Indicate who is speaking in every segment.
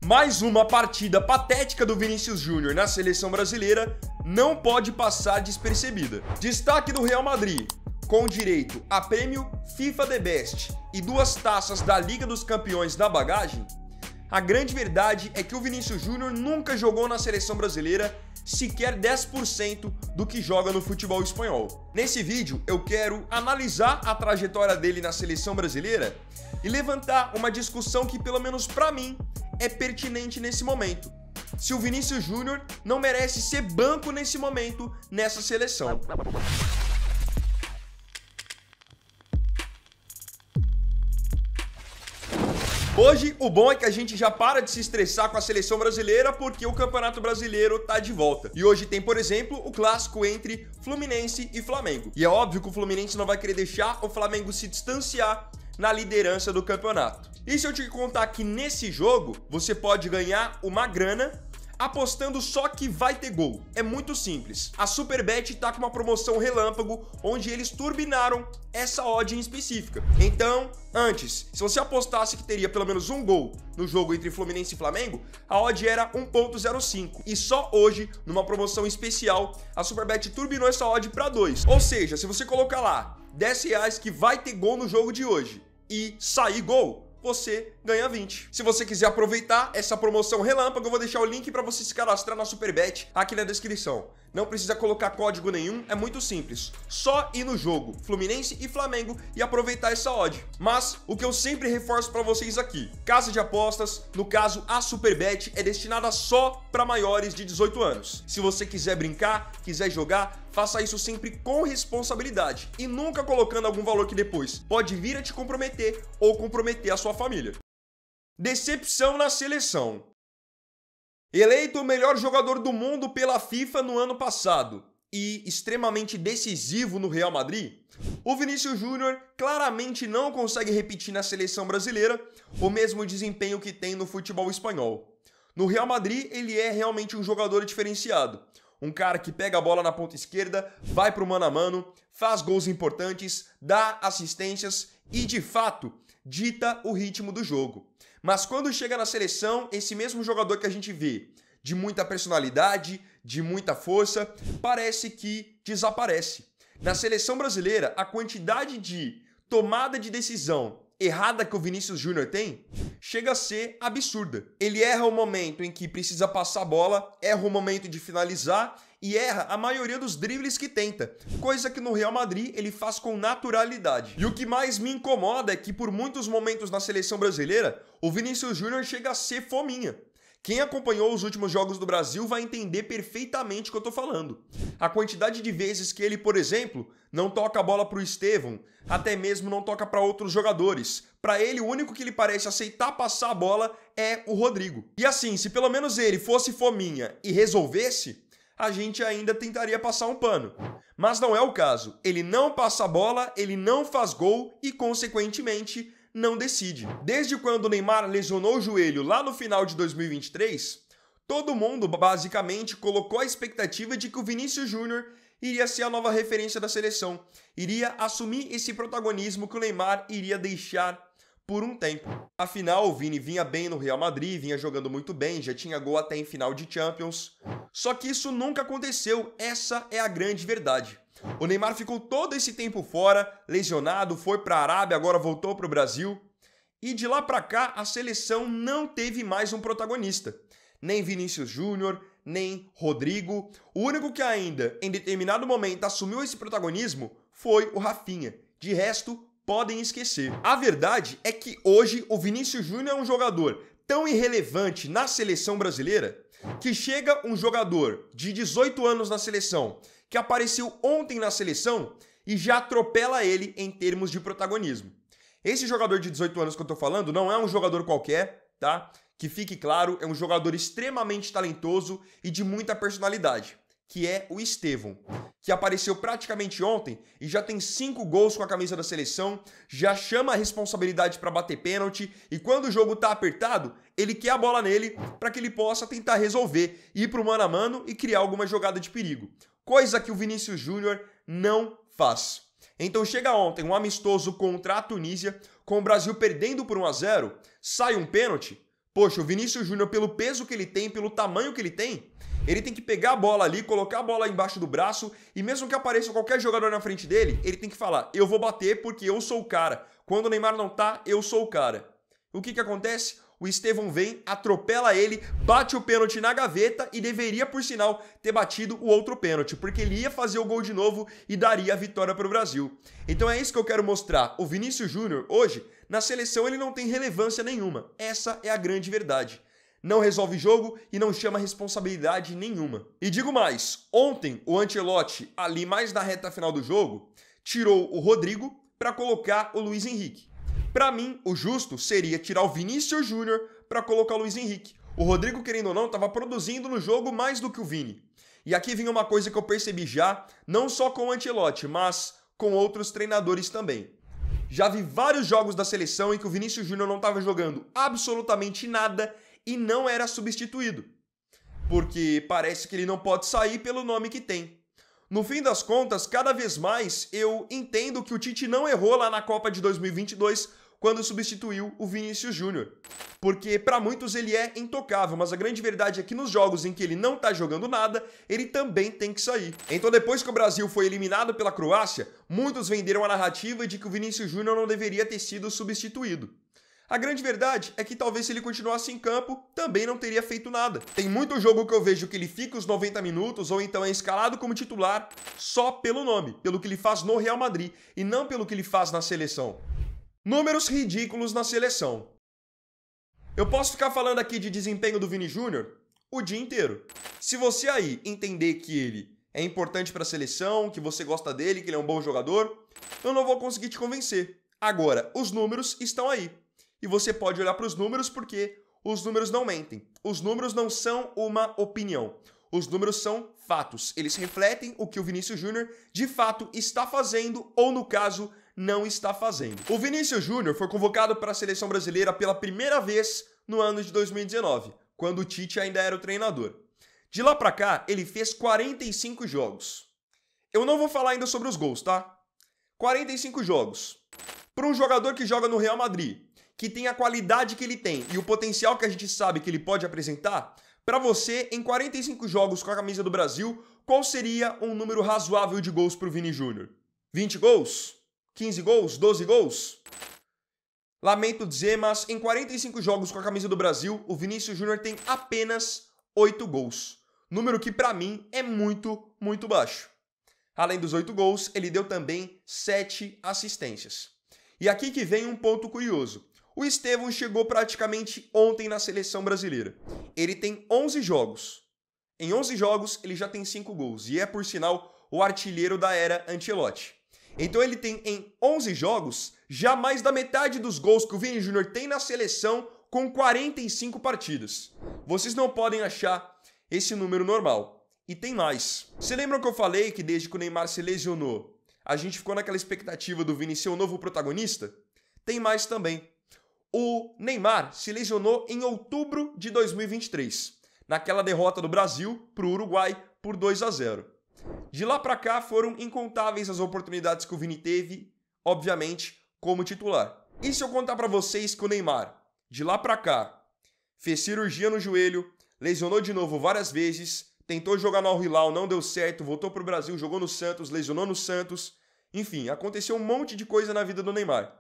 Speaker 1: Mais uma partida patética do Vinícius Júnior na seleção brasileira não pode passar despercebida. Destaque do Real Madrid, com direito a prêmio FIFA The Best e 2 taças da Liga dos Campeões na bagagem. A grande verdade é que o Vinícius Júnior nunca jogou na seleção brasileira sequer 10% do que joga no futebol espanhol. Nesse vídeo eu quero analisar a trajetória dele na seleção brasileira e levantar uma discussão que, pelo menos para mim, é pertinente nesse momento. Se o Vinícius Júnior não merece ser banco nesse momento nessa seleção. Hoje, o bom é que a gente já para de se estressar com a seleção brasileira porque o Campeonato Brasileiro tá de volta. E hoje tem, por exemplo, o clássico entre Fluminense e Flamengo. E é óbvio que o Fluminense não vai querer deixar o Flamengo se distanciar na liderança do campeonato. E se eu te contar que nesse jogo você pode ganhar uma grana apostando só que vai ter gol? É muito simples. A Superbet tá com uma promoção relâmpago onde eles turbinaram essa odd em específica. Então, antes, se você apostasse que teria pelo menos um gol no jogo entre Fluminense e Flamengo, a odd era 1.05. E só hoje, numa promoção especial, a Superbet turbinou essa odd para 2. Ou seja, se você colocar lá R$10 que vai ter gol no jogo de hoje e sair gol, você ganha 20. Se você quiser aproveitar essa promoção relâmpago, eu vou deixar o link para você se cadastrar na Superbet aqui na descrição. Não precisa colocar código nenhum, é muito simples. Só ir no jogo Fluminense e Flamengo e aproveitar essa odd. Mas o que eu sempre reforço para vocês aqui, casa de apostas, no caso a Superbet, é destinada só para maiores de 18 anos. Se você quiser brincar, quiser jogar, faça isso sempre com responsabilidade e nunca colocando algum valor que depois pode vir a te comprometer ou comprometer a sua família. Decepção na seleção. Eleito o melhor jogador do mundo pela FIFA no ano passado e extremamente decisivo no Real Madrid, o Vinícius Júnior claramente não consegue repetir na seleção brasileira o mesmo desempenho que tem no futebol espanhol. No Real Madrid, ele é realmente um jogador diferenciado. Um cara que pega a bola na ponta esquerda, vai pro mano a mano, faz gols importantes, dá assistências e, de fato, dita o ritmo do jogo. Mas quando chega na seleção, esse mesmo jogador que a gente vê de muita personalidade, de muita força, parece que desaparece. Na seleção brasileira, a quantidade de tomada de decisão errada que o Vinícius Júnior tem chega a ser absurda. Ele erra o momento em que precisa passar a bola, erra o momento de finalizar e erra a maioria dos dribles que tenta, coisa que no Real Madrid ele faz com naturalidade. E o que mais me incomoda é que por muitos momentos na seleção brasileira, o Vinícius Júnior chega a ser fominha. Quem acompanhou os últimos jogos do Brasil vai entender perfeitamente o que eu tô falando. A quantidade de vezes que ele, por exemplo, não toca a bola pro Estevão, até mesmo não toca para outros jogadores. Para ele, o único que ele parece aceitar passar a bola é o Rodrigo. E assim, se pelo menos ele fosse fominha e resolvesse, a gente ainda tentaria passar um pano. Mas não é o caso. Ele não passa a bola, ele não faz gol e, consequentemente, não decide. Desde quando o Neymar lesionou o joelho lá no final de 2023, todo mundo basicamente colocou a expectativa de que o Vinícius Júnior iria ser a nova referência da seleção, iria assumir esse protagonismo que o Neymar iria deixar por um tempo. Afinal, o Vini vinha bem no Real Madrid, vinha jogando muito bem, já tinha gol até em final de Champions. Só que isso nunca aconteceu, essa é a grande verdade. O Neymar ficou todo esse tempo fora, lesionado, foi para a Arábia, agora voltou para o Brasil. E de lá para cá, a seleção não teve mais um protagonista. Nem Vinícius Júnior, nem Rodrigo. O único que ainda, em determinado momento, assumiu esse protagonismo foi o Rafinha. De resto, podem esquecer. A verdade é que hoje o Vinícius Júnior é um jogador tão irrelevante na seleção brasileira que chega um jogador de 18 anos na seleção, que apareceu ontem na seleção e já atropela ele em termos de protagonismo. Esse jogador de 18 anos que eu tô falando não é um jogador qualquer, tá? Que fique claro, é um jogador extremamente talentoso e de muita personalidade, que é o Estevão, que apareceu praticamente ontem e já tem 5 gols com a camisa da seleção, já chama a responsabilidade para bater pênalti e quando o jogo tá apertado, ele quer a bola nele para que ele possa tentar resolver, ir pro mano a mano e criar alguma jogada de perigo. Coisa que o Vinícius Júnior não faz. Então chega ontem um amistoso contra a Tunísia, com o Brasil perdendo por 1 a 0, sai um pênalti, Poxa, o Vinícius Júnior, pelo peso que ele tem, pelo tamanho que ele tem que pegar a bola ali, colocar a bola embaixo do braço e mesmo que apareça qualquer jogador na frente dele, ele tem que falar, eu vou bater porque eu sou o cara. Quando o Neymar não tá, eu sou o cara. O que acontece? O Estevão vem, atropela ele, bate o pênalti na gaveta e deveria, por sinal, ter batido o outro pênalti, porque ele ia fazer o gol de novo e daria a vitória para o Brasil. Então é isso que eu quero mostrar. O Vinícius Júnior, hoje, na seleção ele não tem relevância nenhuma. Essa é a grande verdade. Não resolve jogo e não chama responsabilidade nenhuma. E digo mais, ontem o Ancelotti, ali mais na reta final do jogo, tirou o Rodrigo para colocar o Luiz Henrique. Para mim, o justo seria tirar o Vinícius Júnior para colocar o Luiz Henrique. O Rodrigo, querendo ou não, estava produzindo no jogo mais do que o Vini. E aqui vem uma coisa que eu percebi já, não só com o Ancelotti, mas com outros treinadores também. Já vi vários jogos da seleção em que o Vinícius Júnior não estava jogando absolutamente nada e não era substituído. Porque parece que ele não pode sair pelo nome que tem. No fim das contas, cada vez mais eu entendo que o Tite não errou lá na Copa de 2022 quando substituiu o Vinícius Júnior. Porque para muitos ele é intocável, mas a grande verdade é que nos jogos em que ele não tá jogando nada, ele também tem que sair. Então depois que o Brasil foi eliminado pela Croácia, muitos venderam a narrativa de que o Vinícius Júnior não deveria ter sido substituído. A grande verdade é que talvez se ele continuasse em campo, também não teria feito nada. Tem muito jogo que eu vejo que ele fica os 90 minutos ou então é escalado como titular só pelo nome, pelo que ele faz no Real Madrid e não pelo que ele faz na seleção. Números ridículos na seleção. Eu posso ficar falando aqui de desempenho do Vini Júnior o dia inteiro. Se você aí entender que ele é importante para a seleção, que você gosta dele, que ele é um bom jogador, eu não vou conseguir te convencer. Agora, os números estão aí. E você pode olhar para os números porque os números não mentem. Os números não são uma opinião. Os números são fatos. Eles refletem o que o Vinícius Júnior de fato está fazendo ou, no caso, não está fazendo. O Vinícius Júnior foi convocado para a seleção brasileira pela primeira vez no ano de 2019, quando o Tite ainda era o treinador. De lá para cá, ele fez 45 jogos. Eu não vou falar ainda sobre os gols, tá? 45 jogos. Para um jogador que joga no Real Madrid, que tem a qualidade que ele tem e o potencial que a gente sabe que ele pode apresentar, para você, em 45 jogos com a camisa do Brasil, qual seria um número razoável de gols para o Vini Júnior? 20 gols? 15 gols? 12 gols? Lamento dizer, mas em 45 jogos com a camisa do Brasil, o Vinícius Júnior tem apenas 8 gols. Número que para mim é muito, muito baixo. Além dos 8 gols, ele deu também 7 assistências. E aqui que vem um ponto curioso. O Estevão chegou praticamente ontem na seleção brasileira. Ele tem 11 jogos. Em 11 jogos, ele já tem 5 gols. E é, por sinal, o artilheiro da era Ancelotti. Então ele tem em 11 jogos já mais da metade dos gols que o Vini Júnior tem na seleção com 45 partidas. Vocês não podem achar esse número normal. E tem mais. Você lembra que eu falei que desde que o Neymar se lesionou, a gente ficou naquela expectativa do Vini ser o novo protagonista? Tem mais também. O Neymar se lesionou em outubro de 2023, naquela derrota do Brasil para o Uruguai por 2-0. De lá para cá foram incontáveis as oportunidades que o Vini teve, obviamente, como titular. E se eu contar para vocês que o Neymar, de lá para cá, fez cirurgia no joelho, lesionou de novo várias vezes, tentou jogar no Al Hilal, não deu certo, voltou para o Brasil, jogou no Santos, lesionou no Santos, enfim, aconteceu um monte de coisa na vida do Neymar.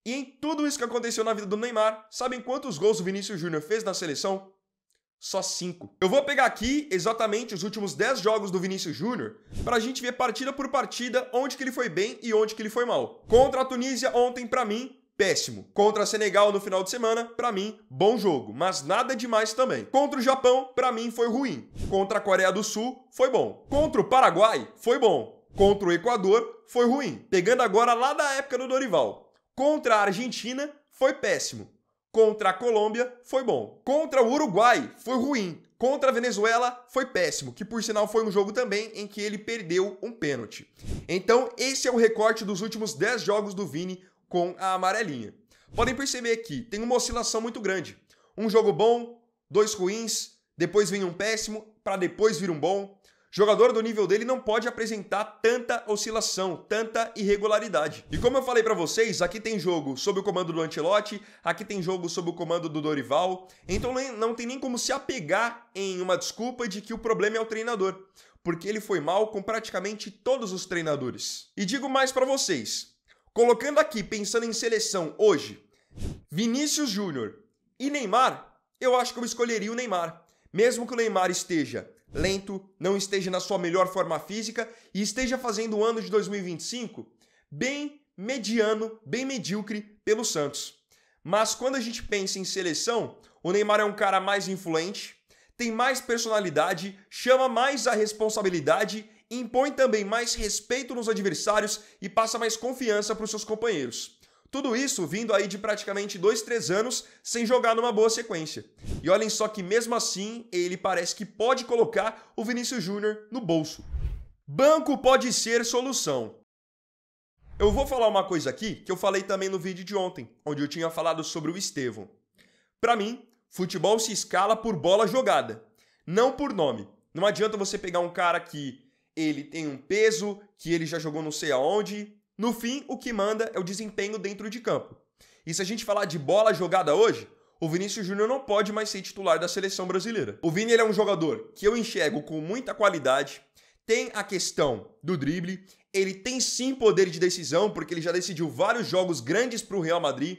Speaker 1: E em tudo isso que aconteceu na vida do Neymar, sabem quantos gols o Vinícius Júnior fez na seleção? Só 5. Eu vou pegar aqui exatamente os últimos 10 jogos do Vinícius Júnior pra gente ver partida por partida onde que ele foi bem e onde que ele foi mal. Contra a Tunísia ontem, pra mim, péssimo. Contra a Senegal no final de semana, pra mim, bom jogo, mas nada demais também. Contra o Japão, pra mim, foi ruim. Contra a Coreia do Sul, foi bom. Contra o Paraguai, foi bom. Contra o Equador, foi ruim. Pegando agora lá da época do Dorival. Contra a Argentina, foi péssimo. Contra a Colômbia, foi bom. Contra o Uruguai, foi ruim. Contra a Venezuela, foi péssimo, que por sinal foi um jogo também em que ele perdeu um pênalti. Então, esse é o recorte dos últimos 10 jogos do Vini com a amarelinha. Podem perceber que tem uma oscilação muito grande. Um jogo bom, 2 ruins, depois vem um péssimo, para depois vir um bom. Jogador do nível dele não pode apresentar tanta oscilação, tanta irregularidade. E como eu falei pra vocês, aqui tem jogo sob o comando do Ancelotti, aqui tem jogo sob o comando do Dorival, então não tem nem como se apegar em uma desculpa de que o problema é o treinador, porque ele foi mal com praticamente todos os treinadores. E digo mais pra vocês, colocando aqui, pensando em seleção hoje, Vinícius Júnior e Neymar, eu acho que eu escolheria o Neymar, mesmo que o Neymar esteja lento, não esteja na sua melhor forma física e esteja fazendo o ano de 2025 bem mediano, bem medíocre pelo Santos. Mas quando a gente pensa em seleção, o Neymar é um cara mais influente, tem mais personalidade, chama mais a responsabilidade, impõe também mais respeito nos adversários e passa mais confiança para os seus companheiros. Tudo isso vindo aí de praticamente 2-3 anos sem jogar numa boa sequência. E olhem só que mesmo assim, ele parece que pode colocar o Vinícius Júnior no bolso. Banco pode ser solução. Eu vou falar uma coisa aqui que eu falei também no vídeo de ontem, onde eu tinha falado sobre o Estevão. Pra mim, futebol se escala por bola jogada, não por nome. Não adianta você pegar um cara que ele tem um peso, que ele já jogou não sei aonde. No fim, o que manda é o desempenho dentro de campo. E se a gente falar de bola jogada hoje, o Vinícius Júnior não pode mais ser titular da seleção brasileira. O Vini ele é um jogador que eu enxergo com muita qualidade, tem a questão do drible, ele tem sim poder de decisão, porque ele já decidiu vários jogos grandes para o Real Madrid.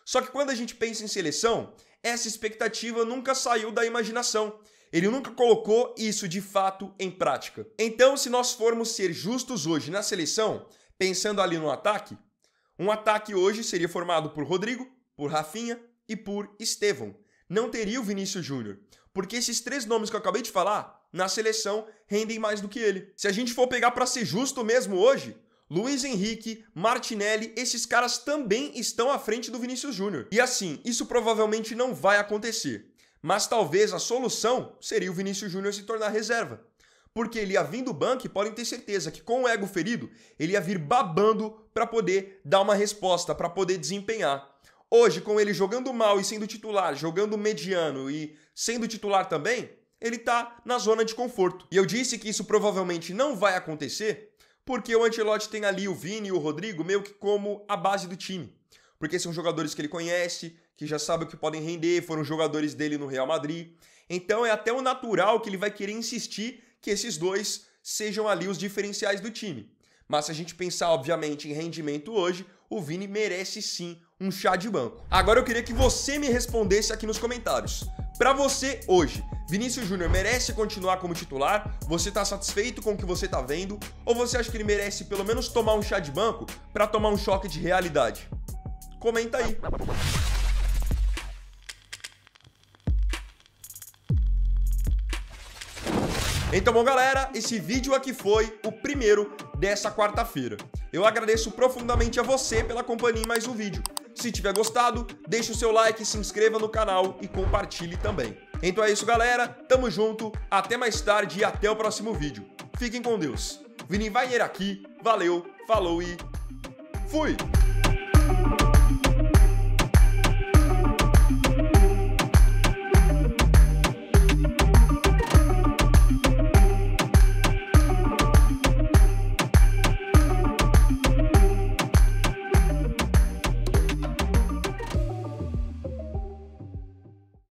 Speaker 1: Só que quando a gente pensa em seleção, essa expectativa nunca saiu da imaginação. Ele nunca colocou isso de fato em prática. Então, se nós formos ser justos hoje na seleção, pensando ali no ataque, um ataque hoje seria formado por Rodrigo, por Rafinha e por Estevão. Não teria o Vinícius Júnior, porque esses 3 nomes que eu acabei de falar, na seleção, rendem mais do que ele. Se a gente for pegar para ser justo mesmo hoje, Luiz Henrique, Martinelli, esses caras também estão à frente do Vinícius Júnior. E assim, isso provavelmente não vai acontecer. Mas talvez a solução seria o Vinícius Júnior se tornar reserva. Porque ele ia vir do banco e podem ter certeza que com o ego ferido, ele ia vir babando para poder dar uma resposta, para poder desempenhar. Hoje, com ele jogando mal e sendo titular, jogando mediano e sendo titular também, ele tá na zona de conforto. E eu disse que isso provavelmente não vai acontecer porque o Ancelotti tem ali o Vini e o Rodrigo meio que como a base do time. Porque são jogadores que ele conhece, que já sabe o que podem render, foram jogadores dele no Real Madrid. Então é até o natural que ele vai querer insistir que esses dois sejam ali os diferenciais do time. Mas se a gente pensar, obviamente, em rendimento hoje, o Vini merece sim um chá de banco. Agora eu queria que você me respondesse aqui nos comentários. Pra você, hoje, Vinícius Júnior merece continuar como titular? Você tá satisfeito com o que você tá vendo? Ou você acha que ele merece pelo menos tomar um chá de banco pra tomar um choque de realidade? Comenta aí. Então, bom, galera, esse vídeo aqui foi o primeiro dessa quarta-feira. Eu agradeço profundamente a você pela companhia em mais um vídeo. Se tiver gostado, deixe o seu like, se inscreva no canal e compartilhe também. Então é isso, galera. Tamo junto, até mais tarde e até o próximo vídeo. Fiquem com Deus. Vini Vainer aqui, valeu, falou e fui!